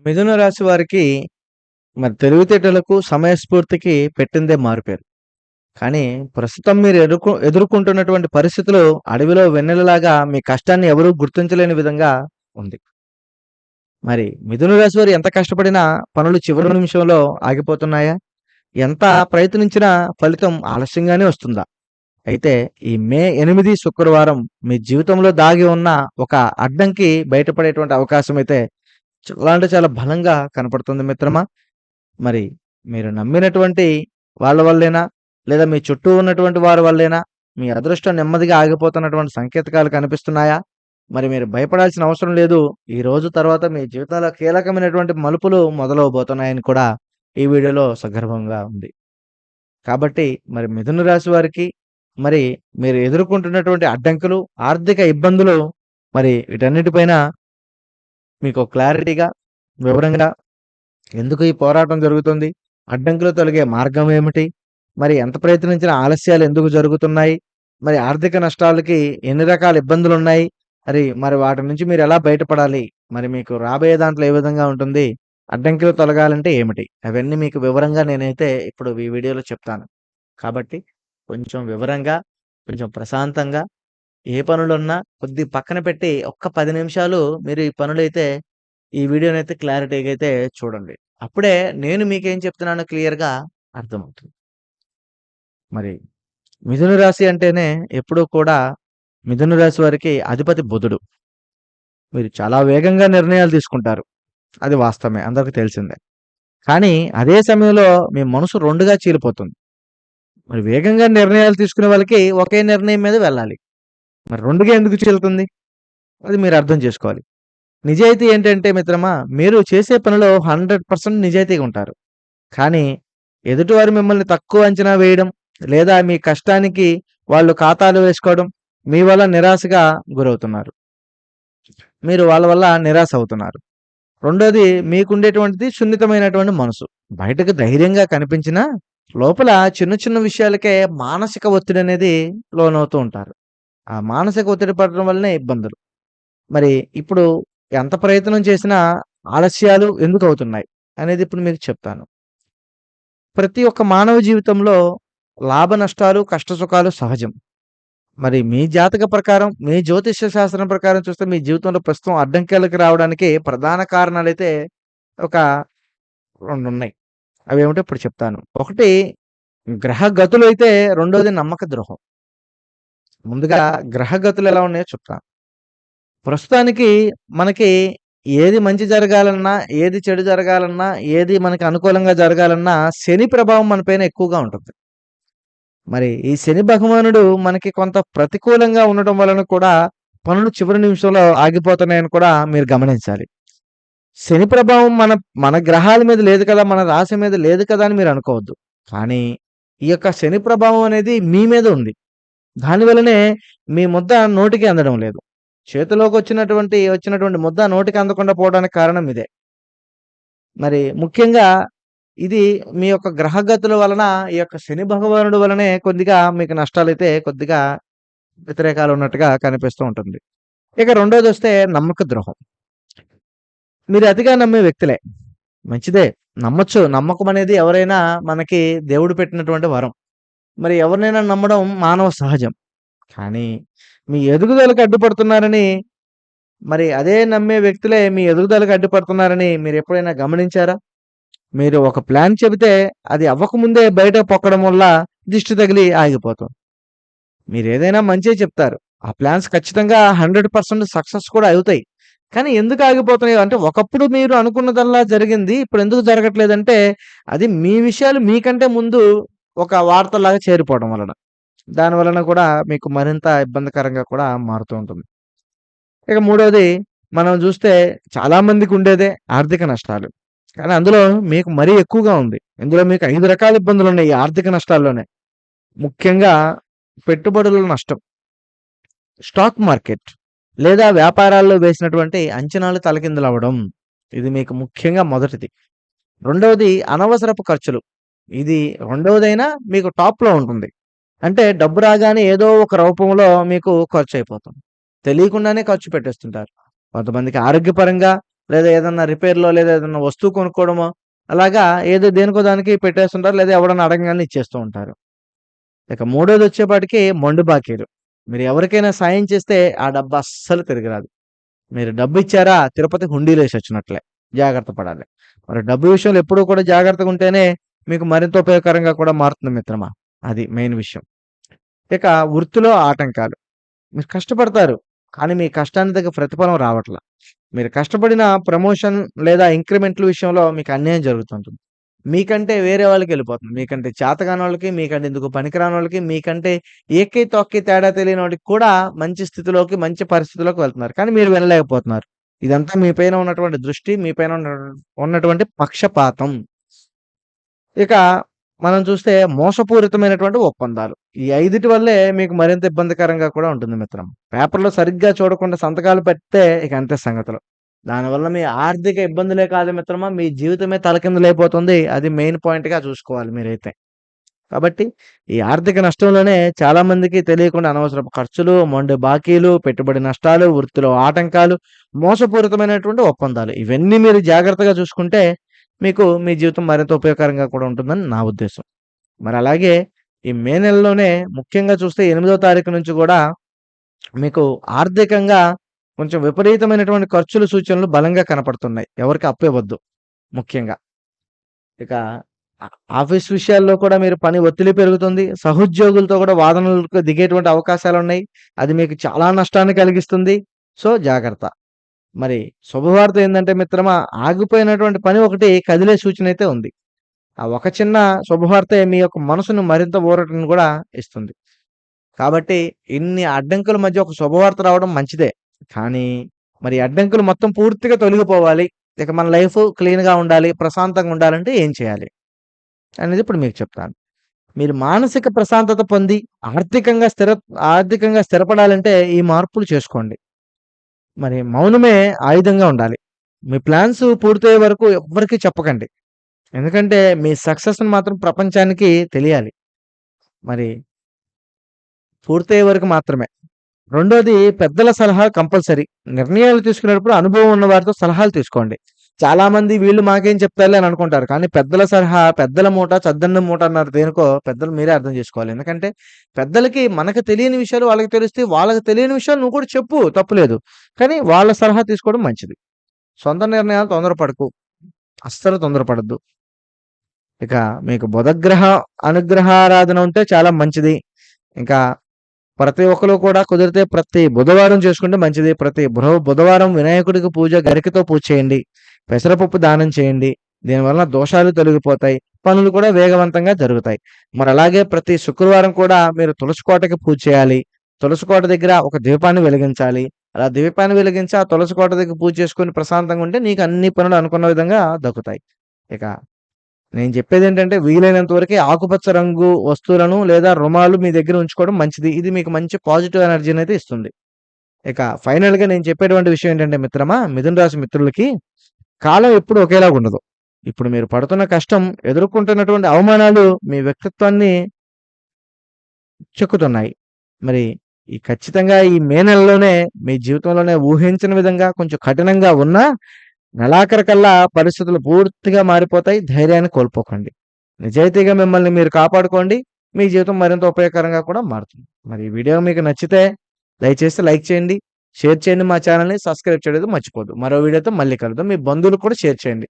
మిథున రాశి వారికి మరి తెలివితేటలకు, సమయస్ఫూర్తికి పెట్టిందే మారుపేరు. కానీ ప్రస్తుతం మీరు ఎదుర్కొంటున్నటువంటి పరిస్థితులు అడవిలో వెన్నెలలాగా మీ కష్టాన్ని ఎవరు గుర్తించలేని విధంగా ఉంది. మరి మిథున రాశి వారు ఎంత కష్టపడినా పనులు చివరి నిమిషంలో ఆగిపోతున్నాయా? ఎంత ప్రయత్నించినా ఫలితం ఆలస్యంగానే వస్తుందా? అయితే ఈ మే 8 శుక్రవారం మీ జీవితంలో దాగి ఉన్న ఒక అడ్డంకి బయటపడేటువంటి అవకాశం అయితే చాలా అంటే చాలా బలంగా కనపడుతుంది మిత్రమా. మరి మీరు నమ్మినటువంటి వాళ్ళ వల్లేనా? లేదా మీ చుట్టూ ఉన్నటువంటి వారి వల్లేనా? మీ అదృష్టం నెమ్మదిగా ఆగిపోతున్నటువంటి సంకేతకాలు కనిపిస్తున్నాయా? మరి మీరు భయపడాల్సిన అవసరం లేదు. ఈ రోజు తర్వాత మీ జీవితంలో కీలకమైనటువంటి మలుపులు మొదలవబోతున్నాయని కూడా ఈ వీడియోలో సగర్వంగా ఉంది. కాబట్టి మరి మిథున రాశి వారికి మరి మీరు ఎదుర్కొంటున్నటువంటి అడ్డంకులు, ఆర్థిక ఇబ్బందులు మరి వీటన్నిటిపైన మీకు క్లారిటీగా, వివరంగా ఎందుకు ఈ పోరాటం జరుగుతుంది? అడ్డంకులు తొలగే మార్గం ఏమిటి? మరి ఎంత ప్రయత్నించినా ఆలస్యాలు ఎందుకు జరుగుతున్నాయి? మరి ఆర్థిక నష్టాలకి ఎన్ని రకాల ఇబ్బందులున్నాయి? మరి వాటి నుంచి మీరెలా బయటపడాలి? మరి మీకు రాబోయే దాంట్లో ఏ విధంగా ఉంటుంది? అడ్డంకులు తొలగాలంటే ఏమిటి? అవన్నీ మీకు వివరంగా నేనైతే ఇప్పుడు ఈ వీడియోలో చెప్తాను. కాబట్టి కొంచెం వివరంగా, కొంచెం ప్రశాంతంగా ఏ పనులున్నా కొద్దిగా పక్కన పెట్టి ఒక్క 10 నిమిషాలు మీరు ఈ పనులైతే ఈ వీడియోనైతే క్లారిటీగా అయితే చూడండి. అప్పుడే నేను మీకేం చెప్తున్నానో క్లియర్‌గా అర్థమవుతుంది. మరి మిథున రాశి అంటేనే ఎప్పుడూ కూడా మిథున రాశి వారికి అధిపతి బుధుడు. మీరు చాలా వేగంగా నిర్ణయాలు తీసుకుంటారు. అది వాస్తవమే. అందరికి తెలిసిందే. కానీ అదే సమయంలో మీ మనసు 2గా చీలిపోతుంది. మరి వేగంగా నిర్ణయాలు తీసుకునే వాళ్ళకి ఒకే నిర్ణయం మీద వెళ్ళాలి. మరి 2గా ఎందుకు చీలుతుంది? అది మీరు అర్థం చేసుకోవాలి. నిజాయితీ ఏంటంటే మిత్రమా, మీరు చేసే పనిలో 100% నిజాయితీగా ఉంటారు. కానీ ఎదుటివారు మిమ్మల్ని తక్కువ అంచనా వేయడం, లేదా మీ కష్టానికి వాళ్ళు ఖాతాలు వేసుకోవడం, మీ వల్ల నిరాశగా గురవుతున్నారు. మీరు వాళ్ళ వల్ల నిరాశ అవుతున్నారు. రెండోది మీకుండేటువంటిది సున్నితమైనటువంటి మనసు. బయటకు ధైర్యంగా కనిపించినా, లోపల చిన్న చిన్న విషయాలకే మానసిక ఒత్తిడనేది లోనవుతూ ఉంటారు. ఆ మానసిక ఒత్తిడి పడడం వల్లనే ఇబ్బందులు. మరి ఇప్పుడు ఎంత ప్రయత్నం చేసినా ఆలస్యాలు ఎందుకవుతున్నాయి అనేది ఇప్పుడు మీకు చెప్తాను. ప్రతి ఒక్క మానవ జీవితంలో లాభ నష్టాలు, కష్ట సుఖాలు సహజం. మరి మీ జాతక ప్రకారం, మీ జ్యోతిష్య శాస్త్రం ప్రకారం చూస్తే మీ జీవితంలో ప్రస్తుతం అడ్డంకులకి రావడానికి ప్రధాన కారణాలైతే ఒక 2 ఉన్నాయి. అవేమిటో ఇప్పుడు చెప్తాను. ఒకటి గ్రహ గతులైతే, రెండోది నమ్మక ద్రోహం. ముందుగా గ్రహ గతులు ఎలా ఉన్నాయో చెప్తాను. ప్రస్తుతానికి మనకి ఏది మంచి జరగాలన్నా, ఏది చెడు జరగాలన్నా, ఏది మనకి అనుకూలంగా జరగాలన్నా శని ప్రభావం మన పైన ఎక్కువగా ఉంటుంది. మరి ఈ శని భగవానుడు మనకి కొంత ప్రతికూలంగా ఉండటం వలన కూడా పనులు చివరి నిమిషంలో ఆగిపోతున్నాయని కూడా మీరు గమనించాలి. శని ప్రభావం మన మన గ్రహాల మీద లేదు కదా! మన రాశి మీద లేదు కదా! అని మీరు అనుకోవద్దు. కానీ ఈ యొక్క శని ప్రభావం అనేది మీ మీద ఉంది. దానివల్లనే మీ ముద్ద నోటికి అందడం లేదు. వచ్చినటువంటి ముద్ద నోటికి అందకుండా పోవడానికి కారణం ఇదే. మరి ముఖ్యంగా ఇది మీ యొక్క గ్రహగతుల వలన, ఈ యొక్క శని భగవానుడి వలనే కొద్దిగా మీకు నష్టాలైతే కొద్దిగా వ్యతిరేకాలు ఉన్నట్టుగా కనిపిస్తూ ఉంటుంది. ఇక రెండోదొస్తే నమ్మక ద్రోహం. మీరు అతిగా నమ్మే వ్యక్తులే. మంచిదే. నమ్మొచ్చు. నమ్మకం అనేది ఎవరైనా మనకి దేవుడు పెట్టినటువంటి వరం. మరి ఎవరినైనా నమ్మడం మానవ సహజం. కానీ మీ ఎదుగుదలకు అడ్డుపడుతున్నారని, మరి అదే నమ్మే వ్యక్తులే మీ ఎదుగుదలకు అడ్డుపడుతున్నారని మీరెప్పుడైనా గమనించారా? మీరు ఒక ప్లాన్ చెబితే అది అవ్వకముందే బయట పొక్కడం వల్ల దిష్టి తగిలి ఆగిపోతాం. మీరేదైనా మంచే చెప్తారు. ఆ ప్లాన్స్ ఖచ్చితంగా 100% సక్సెస్ కూడా అవుతాయి. కానీ ఎందుకు ఆగిపోతున్నాయి అంటే, ఒకప్పుడు మీరు అనుకున్నదల్లా జరిగింది. ఇప్పుడెందుకు జరగట్లేదంటే, అది మీ విషయాలు మీకంటే ముందు ఒక వార్తలాగా చేరిపోవడం వలన. దాని వలన కూడా మీకు మరింత ఇబ్బందికరంగా కూడా మారుతూ ఉంటుంది. ఇక మూడోది మనం జూస్తే చాలా మందికుండేదే ఆర్థిక నష్టాలు. కానీ అందులో మీకు మరీ ఎక్కువగా ఉంది. ఇందులో మీకు 5 రకాల ఇబ్బందులున్నాయి ఈ ఆర్థిక నష్టాల్లోనే. ముఖ్యంగా పెట్టుబడుల నష్టం, స్టాక్ మార్కెట్ లేదా వ్యాపారాల్లో వేసినటువంటి అంచనాలు తలకిందులవ్వడం. ఇది మీకు ముఖ్యంగా మొదటిది. రెండవది అనవసరపు ఖర్చులు. ఇది రెండవదైనా మీకు టాప్‌లో ఉంటుంది. అంటే డబ్బు రాగానే ఏదో ఒక రూపంలో మీకు ఖర్చయిపోతుంది. తెలియకుండానే ఖర్చు పెట్టేస్తుంటారు. కొంతమందికి ఆరోగ్యపరంగా, లేదా ఏదన్నా రిపేర్‌లో లేదా ఏదన్నా వస్తువు కొనుక్కోవడమో, అలాగా ఏదో దేనికో దానికి పెట్టేస్తుంటారు. లేదా ఎవడన్నా అడగంగానే ఇచ్చేస్తూ ఉంటారు. ఇక మూడోదొచ్చేపాటికి మొండి బాకీలు. మీరు ఎవరికైనా సాయం చేస్తే ఆ డబ్బు అస్సలు తిరిగి రాదు. మీరు డబ్బిచ్చారా తిరుపతి హుండీలేసొచ్చినట్లే. జాగ్రత్త పడాలి. మరి డబ్బు విషయంలో ఎప్పుడూ కూడా జాగ్రత్తగుంటేనే మీకు మరింత ఉపయోగకరంగా కూడా మారుతుంది మిత్రమా. అది మెయిన్ విషయం. ఇక వృత్తిలో ఆటంకాలు. మీరు కష్టపడతారు. కానీ మీ కష్టానికి తగ్గ ప్రతిఫలం రావట్ల. మీరు కష్టపడిన ప్రమోషన్ లేదా ఇంక్రిమెంట్‌ల విషయంలో మీకు అన్యాయం జరుగుతుంటుంది. మీకంటే వేరే వాళ్ళకెళ్ళిపోతుంది. మీకంటే చేతకానోళ్ళకి, మీకంటే ఇందుకు పనికిరానోళ్ళకి, మీకంటే ఏక్కి, తొక్కి తేడా తెలియనోడికి కూడా మంచి స్థితిలోకి, మంచి పరిస్థితిలోకి వెళ్తున్నారు. కానీ మీరు వినలేకపోతున్నారు. ఇదంతా మీ పైన ఉన్నటువంటి దృష్టి, మీ పైన ఉన్నటువంటి పక్షపాతం. ఇక మనం చూస్తే మోసపూరితమైనటువంటి ఒప్పందాలు. ఈ ఐదిటి వల్లే మీకు మరింత ఇబ్బందికరంగా కూడా ఉంటుంది మిత్రమా. పేపర్‌లో సరిగ్గా చూడకుండా సంతకాలు పెడితే ఇక అంతే సంగతులు. దానివల్ల మీ ఆర్థిక ఇబ్బందులే కాదు మిత్రమా, మీ జీవితమే తలకిందులైపోతుంది. అది మెయిన్ పాయింట్‌గా చూసుకోవాలి మీరైతే. కాబట్టి ఈ ఆర్థిక నష్టంలోనే చాలా మందికి తెలియకుండా అనవసరపు ఖర్చులు, మొండి బాకీలు, పెట్టుబడి నష్టాలు, వృత్తిలో ఆటంకాలు, మోసపూరితమైనటువంటి ఒప్పందాలు. ఇవన్నీ మీరు జాగ్రత్తగా చూసుకుంటే మీకు మీ జీవితం మరింత ఉపయోగకరంగా కూడా ఉంటుందని నా ఉద్దేశం. మరి అలాగే ఈ మే నెలలోనే ముఖ్యంగా చూస్తే 8దో తారీఖు నుంచి గూడా మీకు ఆర్థికంగా కొంచెం విపరీతమైనటువంటి ఖర్చుల సూచనలు బలంగా కనపడుతున్నాయి. ఎవరికీ అప్పివ్వద్దు ముఖ్యంగా. ఇక ఆ ఆఫీస్ విషయాల్లో కూడా మీరు పని ఒత్తిడి పెరుగుతుంది. సహోద్యోగులతో కూడా వాదనలకు దిగేటువంటి అవకాశాలున్నాయి. అది మీకు చాలా నష్టాన్ని కలిగిస్తుంది. సో, జాగ్రత్త. మరి శుభవార్త ఏందంటే మిత్రమా, ఆగిపోయినటువంటి పని ఒకటి కదిలే సూచనైతే ఉంది. ఆ ఒక చిన్న శుభవార్తే మీ యొక్క మనసును మరింత ఊరటను గూడా ఇస్తుంది. కాబట్టి ఇన్ని అడ్డంకుల మధ్య ఒక శుభవార్త రావడం మంచిదే. కానీ మరి అడ్డంకులు మొత్తం పూర్తిగా తొలగిపోవాలి. ఇక మన లైఫు క్లీన్‌గా ఉండాలి, ప్రశాంతంగా ఉండాలంటే ఏం చేయాలి? అనేది ఇప్పుడు మీకు చెప్తాను. మీరు మానసిక ప్రశాంతత పొంది ఆర్థికంగా స్థిరపడాలంటే ఈ మార్పులు చేసుకోండి. మరి మౌనమే ఆయుధంగా ఉండాలి. మీ ప్లాన్స్ పూర్తయ్యే వరకు ఎవ్వరికీ చెప్పకండి. ఎందుకంటే మీ సక్సెస్‌ని మాత్రం ప్రపంచానికి తెలియాలి. మరి పూర్తయ్యే వరకు మాత్రమే. రెండోది పెద్దల సలహా కంపల్సరీ. నిర్ణయాలు తీసుకునేటప్పుడు అనుభవం ఉన్న వారితో సలహాలు తీసుకోండి. చాలామంది వీళ్ళు మాకేం చెప్తారులే అని అనుకుంటారు. కానీ పెద్దల సలహా పెద్దల మూట చద్దన్నం మూట అన్నారు దేనికో పెద్దలు మీరే అర్థం చేసుకోవాలి. ఎందుకంటే పెద్దలకి మనకు తెలియని విషయాలు వాళ్ళకి తెలుస్తాయి. వాళ్ళకి తెలియని విషయాలు నువ్వు కూడా చెప్పు తప్పులేదు. కానీ వాళ్ళ సలహా తీసుకోవడం మంచిది. సొంత నిర్ణయాలు తొందరపడకు. అస్సలు తొందరపడొద్దు. ఇక మీకు బుధగ్రహ అనుగ్రహారాధన ఉంటే చాలా మంచిది. ఇంకా ప్రతి ఒక్కళ్ళు కూడా కుదిరితే ప్రతి బుధవారం చేసుకుంటే మంచిది. ప్రతి బుధవారం వినాయకుడికి గరికతో పూజ చేయండి. పెసరపప్పు దానం చేయండి. దీనివలన దోషాలు తొలగిపోతాయి. పనులు కూడా వేగవంతంగా జరుగుతాయి. మరి అలాగే ప్రతి శుక్రవారం కూడా మీరు తులసి కోటకి పూజ చేయాలి. తులసి కోట దగ్గర ఒక దీపాన్ని వెలిగించాలి. అలా దీపాన్ని వెలిగించి ఆ తులసి కోట దగ్గర పూజ చేసుకొని ప్రశాంతంగా ఉంటే నీకు అన్ని పనులు అనుకున్న విధంగా దక్కుతాయి. ఇక నేను చెప్పేదేంటంటే వీలైనంత వరకే ఆకుపచ్చ రంగు వస్తువులను లేదా రుమాలు మీ దగ్గర ఉంచుకోవడం మంచిది. ఇది మీకు మంచి పాజిటివ్ ఎనర్జీనైతే ఇస్తుంది. ఇక ఫైనల్‌గా నేను చెప్పేటువంటి విషయం ఏంటంటే మిత్రమా, మిథున రాశి మిత్రులకి కాలం ఎప్పుడు ఒకేలాగుండదు. ఇప్పుడు మీరు పడుతున్న కష్టం, ఎదుర్కొంటున్నటువంటి అవమానాలు మీ వ్యక్తిత్వాన్ని చెక్కుతున్నాయి. మరి ఖచ్చితంగా ఈ మే నెలలోనే మీ జీవితంలోనే ఊహించని విధంగా కొంచెం కఠినంగా ఉన్నా నెలాఖరుకల్లా పరిస్థితులు పూర్తిగా మారిపోతాయి. ధైర్యాన్ని కోల్పోకండి. నిజాయితీగా మిమ్మల్ని మీరు కాపాడుకోండి. మీ జీవితం మరింత ఉపయోగకరంగా కూడా మారుతుంది. మరి ఈ వీడియో మీకు నచ్చితే దయచేసి లైక్ చేయండి, షేర్ చేయండి. మా ఛానెల్‌ని సబ్స్క్రైబ్ చేయడం మర్చిపోద్దు. మరో వీడియోతో మళ్ళీ కలుద్దాం. మీ బంధువులకు కూడా షేర్ చేయండి.